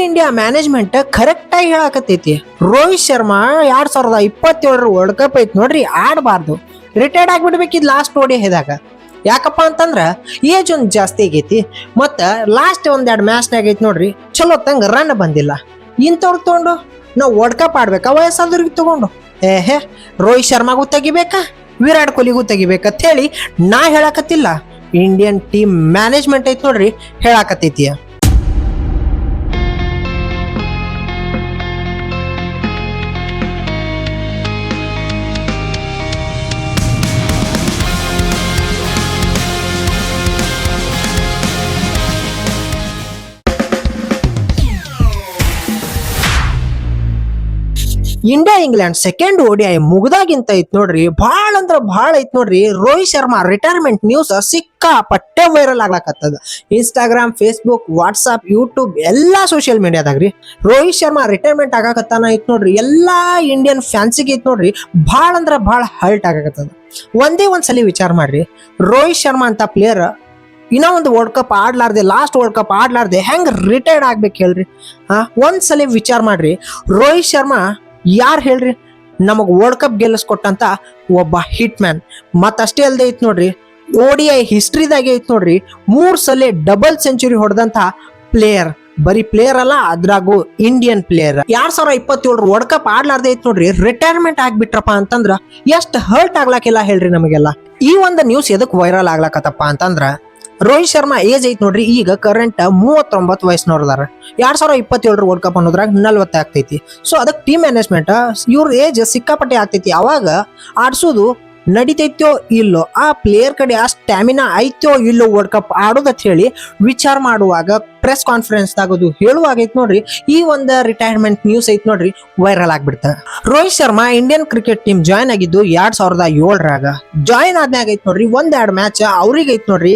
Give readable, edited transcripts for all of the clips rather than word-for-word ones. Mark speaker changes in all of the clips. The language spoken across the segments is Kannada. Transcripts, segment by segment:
Speaker 1: ಇಂಡಿಯಾ ಮ್ಯಾನೇಜ್ಮೆಂಟ್ ಕರೆಕ್ಟ್ ಆಗಿ ಹೇಳಕತ್ತೈತಿ. ರೋಹಿತ್ ಶರ್ಮಾ 2027 ವರ್ಲ್ಡ್ ಕಪ್ ಐತಿ ನೋಡ್ರಿ, ಆಡಬಾರ್ದು, ರಿಟೈರ್ಡ್ ಆಗ್ಬಿಡ್ಬೇಕಿದ್ ಲಾಸ್ಟ್ ಓಡಿದಾಗ. ಯಾಕಪ್ಪ ಅಂತಂದ್ರ ಏಜ್ ಒಂದ್ ಜಾಸ್ತಿ ಆಗೈತಿ, ಮತ್ತ ಲಾಸ್ಟ್ ಒಂದೆರಡು ಮ್ಯಾಚ್ನಾಗ ಐತಿ ನೋಡ್ರಿ ಚಲೋ ತಂಗ ರನ್ ಬಂದಿಲ್ಲ. ಇಂಥವ್ರು ತಗೊಂಡು ನಾವು ವರ್ಲ್ಡ್ ಕಪ್ ಆಡ್ಬೇಕಾ ವಯಸ್ಸಾದವ್ರಿಗೆ ತಗೊಂಡು? ರೋಹಿತ್ ಶರ್ಮಾಗೂ ತೆಗಿಬೇಕಾ, ವಿರಾಟ್ ಕೊಹ್ಲಿಗೂ ತೆಗಿಬೇಕಂತ ಹೇಳಿ ನಾ ಹೇಳಕತ್ತಿಲ್ಲ, ಇಂಡಿಯನ್ ಟೀಮ್ ಮ್ಯಾನೇಜ್ಮೆಂಟ್ ಐತಿ ನೋಡ್ರಿ ಹೇಳಕತ್ತೈತಿ. ಇಂಡಿಯಾ ಇಂಗ್ಲೆಂಡ್ ಸೆಕೆಂಡ್ ODI ಮುಗ್ದಾಗಿಂತ ಐತ್ ನೋಡ್ರಿ, ಭಾಳ ಅಂದ್ರ ಭಾಳ ಐತ್ ನೋಡ್ರಿ. ರೋಹಿತ್ ಶರ್ಮಾ ರಿಟೈರ್ಮೆಂಟ್ ನ್ಯೂಸ್ ಸಿಕ್ಕಾಪಟ್ಟೆ ವೈರಲ್ ಆಗ್ಲಾಕತ್ತದ. ಇನ್ಸ್ಟಾಗ್ರಾಮ್, ಫೇಸ್ಬುಕ್, ವಾಟ್ಸ್ಆಪ್, ಯೂಟ್ಯೂಬ್ ಎಲ್ಲಾ ಸೋಷಿಯಲ್ ಮೀಡಿಯಾದಾಗ್ರಿ ರೋಹಿತ್ ಶರ್ಮಾ ರಿಟೈರ್ಮೆಂಟ್ ಆಗಾಕತ್ತಾನ ಐತ್ ನೋಡ್ರಿ. ಎಲ್ಲಾ ಇಂಡಿಯನ್ ಫ್ಯಾನ್ಸಿಗೆ ಐತ್ ನೋಡ್ರಿ ಭಾಳ ಅಂದ್ರ ಭಾಳ ಹರ್ಟ್ ಆಗಾಕತ್ತದ. ಒಂದ್ಸಲಿ ವಿಚಾರ ಮಾಡ್ರಿ, ರೋಹಿತ್ ಶರ್ಮಾ ಅಂತ ಪ್ಲೇಯರ್ ಇನ್ನೂ ಒಂದು ವರ್ಲ್ಡ್ ಕಪ್ ಆಡ್ಲಾರ್ದೆ, ಲಾಸ್ಟ್ ವರ್ಲ್ಡ್ ಕಪ್ ಆಡ್ಲಾರ್ದೆ ಹೆಂಗ್ ರಿಟೈರ್ಡ್ ಆಗ್ಬೇಕು ಹೇಳ್ರಿ? ಒಂದ್ಸಲಿ ವಿಚಾರ ಮಾಡ್ರಿ, ರೋಹಿತ್ ಶರ್ಮಾ ಯಾರು ಹೇಳ್ರಿ ನಮಗ್ ವರ್ಲ್ಡ್ ಕಪ್ ಗೆಲ್ಲಿಸ್ಕೊಟ್ಟಂತ ಒಬ್ಬ ಹಿಟ್ ಮ್ಯಾನ್. ಮತ್ತಷ್ಟೇ ಅಲ್ದೆ ಐತ್ ನೋಡ್ರಿ, ODI ಹಿಸ್ಟ್ರಿದಾಗೆ ಐತ್ ನೋಡ್ರಿ 3 ಸಲ ಡಬಲ್ ಸೆಂಚುರಿ ಹೊಡೆದಂತ ಪ್ಲೇಯರ್. ಬರೀ ಪ್ಲೇಯರ್ ಅಲ್ಲ, ಅದ್ರಾಗೂ ಇಂಡಿಯನ್ ಪ್ಲೇಯರ್. 2027 ವರ್ಲ್ಡ್ ಕಪ್ ಆಡ್ಲಾರ್ದೆ ಐತ್ ನೋಡ್ರಿ ರಿಟೈರ್ಮೆಂಟ್ ಆಗ್ಬಿಟ್ರಪ್ಪ ಅಂತಂದ್ರ ಎಷ್ಟ್ ಹರ್ಟ್ ಆಗ್ಲಾಕಿಲ್ಲ ಹೇಳ್ರಿ ನಮಗೆಲ್ಲ. ಈ ಒಂದು ನ್ಯೂಸ್ ಎದಕ್ ವೈರಲ್ ಆಗ್ಲಾಕತ್ತಪ್ಪ ಅಂತಂದ್ರ, ರೋಹಿತ್ ಶರ್ಮಾ ಏಜ್ ಐತ್ ನೋಡ್ರಿ ಈಗ ಕರೆಂಟ್ 39 ವಯಸ್ಸಿನವ್ರದಾರ. 2027 ವರ್ಲ್ಡ್ ಕಪ್ ಅನ್ನೋದ್ರಾಗ 40 ಆಗ್ತೈತಿ. ಸೊ ಅದಕ್ಕೆ ಟೀಮ್ ಮ್ಯಾನೇಜ್ಮೆಂಟ್ ಇವ್ರ ಏಜ್ ಸಿಕ್ಕಾಪಟ್ಟೆ ಆಗ್ತೈತಿ, ಅವಾಗ ಆಡ್ಸೋದು ನಡಿತೈತೋ ಇಲ್ಲೋ, ಆ ಪ್ಲೇಯರ್ ಕಡೆ ಆ ಸ್ಟ್ಯಾಮಿನಾ ಐತೋ ಇಲ್ಲೋ ವರ್ಲ್ಡ್ ಕಪ್ ಆಡೋದತ್ ಹೇಳಿ ವಿಚಾರ ಮಾಡುವಾಗ ಪ್ರೆಸ್ ಕಾನ್ಫರೆನ್ಸ್ ಆಗೋದು ಹೇಳುವಾಗ ಐತ್ ನೋಡ್ರಿ ಈ ಒಂದು ರಿಟೈರ್ಮೆಂಟ್ ನ್ಯೂಸ್ ಐತ್ ನೋಡ್ರಿ ವೈರಲ್ ಆಗ್ಬಿಡ್ತ. Rohit Sharma Indian cricket team join ಆಗಿದ್ದು 2007ರಾಗ. ಜಾಯ್ನ್ ಆದ್ಮ್ಯಾಗ ಐತ್ ನೋಡ್ರಿ ಒಂದೆರಡು ಮ್ಯಾಚ್ ಅವ್ರಿಗೆ ಐತ್ ನೋಡ್ರಿ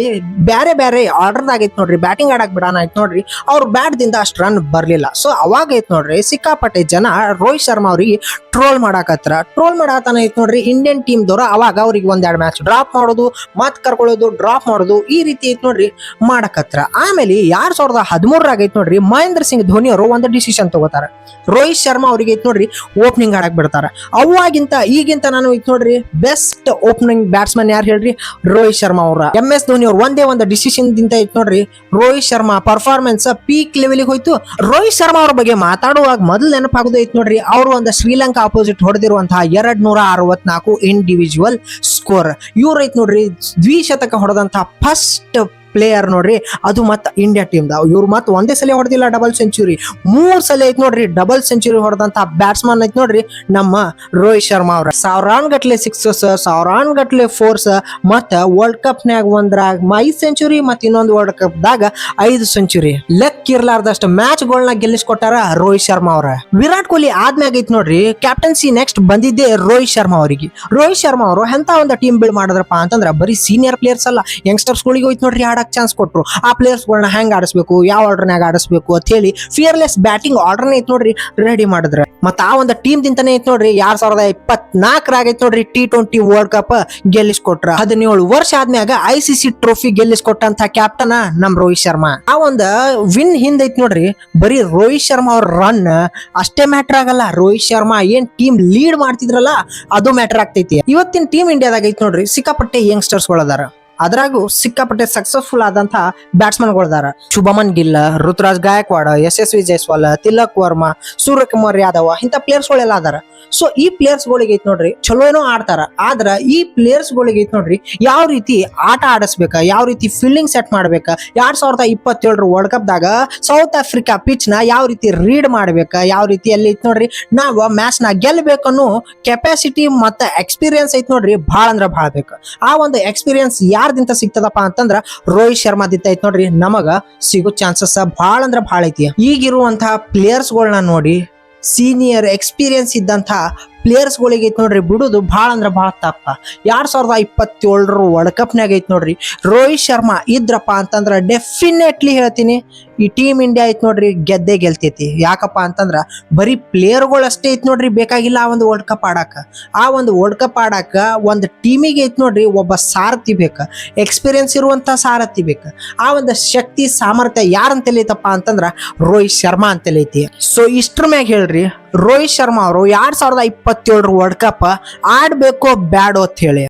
Speaker 1: ಬ್ಯಾರೆ ಬ್ಯಾರೆ ಆರ್ಡರ್ದಾಗ ಐತ್ ನೋಡ್ರಿ ಬ್ಯಾಟಿಂಗ್ ಆಡಕ್ ಬಿಡಾನ ಐತ್ ನೋಡ್ರಿ ಅವ್ರ ಬ್ಯಾಟ್ ದಿಂದ ಅಷ್ಟ್ ರನ್ ಬರ್ಲಿಲ್ಲ. ಸೊ ಅವಾಗ ಐತ್ ನೋಡ್ರಿ ಸಿಕ್ಕಾಪಟ್ಟೆ ಜನ ರೋಹಿತ್ ಶರ್ಮಾ ಅವ್ರಿಗೆ ಟ್ರೋಲ್ ಮಾಡಾತಾನ ಐತ್ ನೋಡ್ರಿ ಇಂಡಿಯನ್ ಟೀಮ್ ದವ್ರ. ಅವಾಗ ಅವ್ರಿಗೆ ಒಂದೆರಡು ಮ್ಯಾಚ್ ಡ್ರಾಪ್ ಮಾಡೋದು, ಮತ್ ಕರ್ಕೊಳ್ಳೋದು, ಡ್ರಾಪ್ ಮಾಡೋದು, ಈ ರೀತಿ ಐತ್ ನೋಡ್ರಿ ಮಾಡಕತ್ರ. ಆಮೇಲೆ 2013ರಾಗ ಐತ್ ನೋಡ್ರಿ ಮಹೇಂದ್ರ ಸಿಂಗ್ ಧೋನಿ ಅವರು ಒಂದು ಡಿಸಿಷನ್ ತಗೋತಾರ, ರೋಹಿತ್ ಶರ್ಮಾ ಅವ್ರಿಗೆ ಐತ್ ನೋಡ್ರಿ ಓಪನಿಂಗ್ ಆಡಕ್ ಬಿಡ್ತಾರ. ಅವಾಗಿಂತ ಈಗಿಂತ ನಾನು ಐತ್ ನೋಡ್ರಿ ಬೆಸ್ಟ್ ಓಪನಿಂಗ್ ಬ್ಯಾಟ್ಸ್ಮನ್ ಯಾರು ಹೇಳ್ರಿ? ರೋಹಿತ್ ಶರ್ಮಾ ಅವ್ರ. MS ಧೋನಿ ಅವ್ರ ಒಂದೇ ಒಂದು ಡಿಸಿಷನ್ ದಿಂದ ಐತ್ ನೋಡ್ರಿ ರೋಹಿತ್ ಶರ್ಮಾ ಪರ್ಫಾರ್ಮೆನ್ಸ್ ಪೀಕ್ ಲೆವೆಲ್ಗೆ ಹೋಯ್ತು. ರೋಹಿತ್ ಶರ್ಮಾ ಅವ್ರ ಬಗ್ಗೆ ಮಾತಾಡುವಾಗ ಮೊದಲು ನೆನಪಾಗೋದು ಐತ್ ನೋಡ್ರಿ ಅವರು ಒಂದು ಶ್ರೀಲಂಕಾ ಅಪೋಸಿಟ್ ಹೊಡೆದಿರುವಂತಹ 264 ಇಂಡಿವಿಜುವಲ್ ಸ್ಕೋರ್. ಇವ್ರ ಐತ್ ನೋಡ್ರಿ ದ್ವಿಶತಕ ಹೊಡೆದಂತಹ ಫಸ್ಟ್ ಪ್ಲೇಯರ್ ನೋಡ್ರಿ, ಅದು ಮತ್ತ ಇಂಡಿಯಾ ಟೀಮ್ ದ. ಇವ್ರು ಮತ್ ಒಂದೇ ಸಲ ಹೊಡೆದಿಲ್ಲ ಡಬಲ್ ಸೆಂಚುರಿ, 3 ಸಲ ಐತ್ ನೋಡ್ರಿ ಡಬಲ್ ಸೆಂಚುರಿ ಹೊಡೆದಂತ ಬ್ಯಾಟ್ಸ್ಮನ್ ಐತ್ ನೋಡ್ರಿ ನಮ್ಮ ರೋಹಿತ್ ಶರ್ಮಾ ಅವ್ರ. ಸಾವಿರಾನ್ ಗಟ್ಲೆ ಸಿಕ್ಸಸ್, ಸಾವಿರಾನ್ ಗಟ್ಲೆ ಫೋರ್ಸ್, ಮತ್ತ ವರ್ಲ್ಡ್ ಕಪ್ ನಾಗ ಒಂದ್ರಾಗ 5 ಸೆಂಚುರಿ, ಮತ್ ಇನ್ನೊಂದು ವರ್ಲ್ಡ್ ಕಪ್ ದಾಗ 5 ಸೆಂಚುರಿ. ಲೆಕ್ಕಿರ್ಲಾರ್ದಷ್ಟು ಮ್ಯಾಚ್ ಗಳನ್ನ ಗೆಲ್ಲಿಸ್ಕೊಟ್ಟಾರ ರೋಹಿತ್ ಶರ್ಮಾ ಅವ್ರ. ವಿರಾಟ್ ಕೊಹ್ಲಿ ಆದ್ಮ್ಯಾಗ ಐತ್ ನೋಡ್ರಿ ಕ್ಯಾಪ್ಟನ್ಸಿ ನೆಕ್ಸ್ಟ್ ಬಂದಿದ್ದೆ ರೋಹಿತ್ ಶರ್ಮಾ ಅವರಿಗೆ. ರೋಹಿತ್ ಶರ್ಮಾ ಅವರು ಎಂತ ಒಂದು ಟೀಮ್ ಬಿಲ್ಡ್ ಮಾಡಿದ್ರಪ್ಪ ಅಂತಂದ್ರ ಬರೀ ಸೀನಿಯರ್ ಪ್ಲೇಯರ್ಸ್ ಅಲ್ಲ, ಯಂಗ್ಸ್ಟರ್ಸ್ ಗಳಿಗೆ ಹೋಯ್ತು ನೋಡ್ರಿ ಚಾನ್ಸ್ ಕೊಟ್ರು. ಆ ಪ್ಲೇಯರ್ಸ್ ಗಳನ್ನ ಹೆಂಗ್ ಆಡಿಸ್ಬೇಕು, ಯಾವ ಆರ್ಡರ್ನಾಗ ಆಡಿಸ್ಬೇಕು ಅಂತ ಹೇಳಿ ಫಿಯರ್ಲೆಸ್ ಬ್ಯಾಟಿಂಗ್ ಆರ್ಡರ್ ಐತ್ ನೋಡ್ರಿ ರೆಡಿ ಮಾಡಿದ್ರ. ಮತ್ತ ಆ ಒಂದು ಟೀಮ್ ದಿಂತಾನೆ ಐತ್ ನೋಡ್ರಿ 2024ರಾಗ ಐತ್ ನೋಡ್ರಿ T20 ವರ್ಲ್ಡ್ ಕಪ್ ಗೆಲ್ಲಿಸ್ಕೊಟ್ರ. 17 ವರ್ಷ ಆದ್ಮ್ಯಾಗ ICC ಟ್ರೋಫಿ ಗೆಲ್ಲಿಸ್ಕೊಟ್ಟಂತ ಕ್ಯಾಪ್ಟನ್ ನಮ್ ರೋಹಿತ್ ಶರ್ಮಾ. ಆ ಒಂದು ವಿನ್ ಹಿಂದ್ ಐತ್ ನೋಡ್ರಿ ಬರೀ ರೋಹಿತ್ ಶರ್ಮಾ ಅವ್ರ ರನ್ ಅಷ್ಟೇ ಮ್ಯಾಟರ್ ಆಗಲ್ಲ, ರೋಹಿತ್ ಶರ್ಮಾ ಏನ್ ಟೀಮ್ ಲೀಡ್ ಮಾಡ್ತಿದ್ರಲ್ಲ ಅದು ಮ್ಯಾಟರ್ ಆಗ್ತೈತಿ. ಇವತ್ತಿನ ಟೀಮ್ ಇಂಡಿಯಾದಾಗ ಐತ್ ನೋಡ್ರಿ ಸಿಕ್ಕಾಪಟ್ಟೆ ಯಂಗ್ಸ್ಟರ್ಸ್ ಗಳದಾರ, ಅದ್ರಾಗೂ ಸಿಕ್ಕಾಪಟ್ಟೆ ಸಕ್ಸಸ್ಫುಲ್ ಆದಂತ ಬ್ಯಾಟ್ಸ್ಮನ್ ಗಳದಾರ. ಶುಭಮನ್ ಗಿಲ್, ಋತುರಾಜ್ ಗಾಯಕ್ವಾಡ್, ಯಶಸ್ವಿ ಜೈಸ್ವಾಲ್, ತಿಲಕ್ ವರ್ಮಾ, ಸೂರ್ಯಕುಮಾರ್ ಯಾದವ್ ಇಂತ ಪ್ಲೇಯರ್ಸ್ ಗಳೆಲ್ಲ ಅದಾರ. ಸೊ ಈ ಪ್ಲೇಯರ್ಸ್ ಗಳಿಗೆ ಐತ್ ನೋಡ್ರಿ ಚಲೋ ಏನೋ ಆಡ್ತಾರ, ಆದ್ರ ಈ ಪ್ಲೇಯರ್ಸ್ ಗಳಿಗೆ ಐತ್ ನೋಡ್ರಿ ಯಾವ ರೀತಿ ಆಟ ಆಡಿಸ್ಬೇಕ, ಯಾವ ರೀತಿ ಫೀಲ್ಡಿಂಗ್ ಸೆಟ್ ಮಾಡ್ಬೇಕ, 2027 ವರ್ಲ್ಡ್ ಕಪ್ ದಾಗ ಸೌತ್ ಆಫ್ರಿಕಾ ಪಿಚ್ ನ ಯಾವ ರೀತಿ ರೀಡ್ ಮಾಡ್ಬೇಕ, ಯಾವ ರೀತಿ ಅಲ್ಲಿ ಐತ್ ನೋಡ್ರಿ ನಾವು ಮ್ಯಾಚ್ ನ ಗೆಲ್ಬೇಕನ್ನೋ ಕೆಪಾಸಿಟಿ ಮತ್ತ ಎಕ್ಸ್ಪೀರಿಯನ್ಸ್ ಐತ್ ನೋಡ್ರಿ ಭಾಳ ಅಂದ್ರ ಭಾಳ ಬೇಕು. ಆ ಒಂದು ಎಕ್ಸ್ಪೀರಿಯನ್ಸ್ ಯಾರ್ದಿಂತ ಸಿಗ್ತದಪ್ಪ ಅಂತಂದ್ರ ರೋಹಿತ್ ಶರ್ಮಾದಿಂದ ಐತ್ ನೋಡ್ರಿ ನಮಗ ಸಿಗೋ ಚಾನ್ಸಸ್ ಭಾಳ ಅಂದ್ರ ಭಾಳ ಐತಿ. ಈಗಿರುವಂತಹ ಪ್ಲೇಯರ್ಸ್ ಗಳನ್ನ ನೋಡಿ ಸೀನಿಯರ್ ಎಕ್ಸ್ಪೀರಿಯನ್ಸ್ ಇದ್ದಂತ ಪ್ಲೇಯರ್ಸ್ಗಳಿಗೆ ಐತಿ ನೋಡ್ರಿ ಬಿಡುದು ಭಾಳ ಅಂದ್ರೆ ಭಾಳ ತಪ್ಪ. 2027 ವರ್ಲ್ಡ್ ಕಪ್ನಾಗ ಐತಿ ನೋಡ್ರಿ ರೋಹಿತ್ ಶರ್ಮಾ ಇದ್ರಪ್ಪ ಅಂತಂದ್ರ ಡೆಫಿನೆಟ್ಲಿ ಹೇಳ್ತೀನಿ ಈ ಟೀಮ್ ಇಂಡಿಯಾ ಐತಿ ನೋಡ್ರಿ ಗೆದ್ದೇ ಗೆಲ್ತೈತಿ. ಯಾಕಪ್ಪ ಅಂತಂದ್ರ ಬರೀ ಪ್ಲೇಯರ್ಗಳು ಅಷ್ಟೇ ಐತಿ ನೋಡ್ರಿ ಬೇಕಾಗಿಲ್ಲ ಆ ಒಂದು ವರ್ಲ್ಡ್ ಕಪ್ ಆಡಾಕ. ಆ ಒಂದು ವರ್ಲ್ಡ್ ಕಪ್ ಆಡಾಕ ಒಂದು ಟೀಮಿಗೆ ಐತಿ ನೋಡ್ರಿ ಒಬ್ಬ ಸಾರಥಿ ಬೇಕ, ಎಕ್ಸ್ಪೀರಿಯನ್ಸ್ ಇರುವಂತ ಸಾರಥಿ ಬೇಕ. ಆ ಒಂದು ಶಕ್ತಿ ಸಾಮರ್ಥ್ಯ ಯಾರಂತೇಳಿ ಐತಪ್ಪ ಅಂತಂದ್ರ ರೋಹಿತ್ ಶರ್ಮಾ ಅಂತೇಳಿ ಐತಿ. ಸೊ ಇಷ್ಟ್ರ ಮ್ಯಾಗ ಹೇಳ್ರಿ ರೋಹಿತ್ ಶರ್ಮಾ ಅವರು 2027 ವರ್ಲ್ಡ್ ಕಪ್ ಆಡ್ಬೇಕೋ ಬ್ಯಾಡೋ ಅಂತ ಹೇಳಿ.